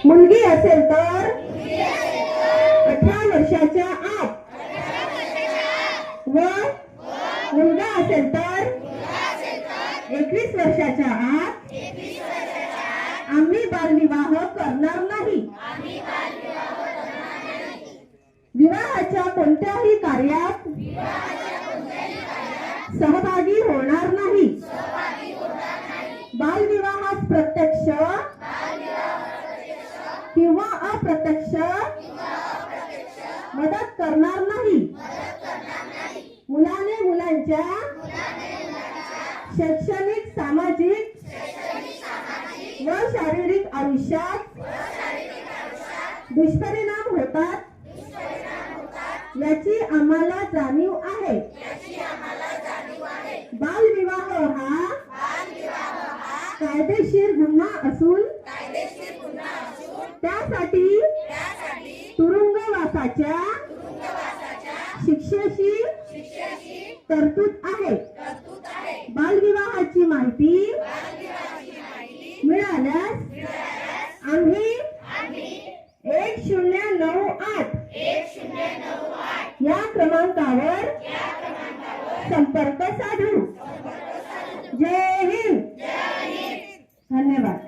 मुलगी असेल तर 18 वर्षाच्या आत व मुलगा असेल तर 21 वर्षाच्या आत आम्ही बालविवाह करणार नाही। विवाहाच्या कोणत्याही कार्यात सहभागी होणार नाही। बालविवाहास प्रत्यक्ष किंवा अप्रत्यक्ष मदत करणार नाही। मुलाने मुलांच्या शैक्षणिक, सामाजिक व शारीरिक आयुष्यात दुष्परिणाम होतात याची आम्हाला जाणीव आहे। बालविवाह हा कायदेशीर गुन्हा असून त्यासाठी तुरुंगवासाच्या शिक्षेची तरतूद आहे। बालविवाहाची माहिती मिळाल्यास आम्ही 1098 या क्रमांकावर संपर्क साधू। जय हिंद। धन्यवाद।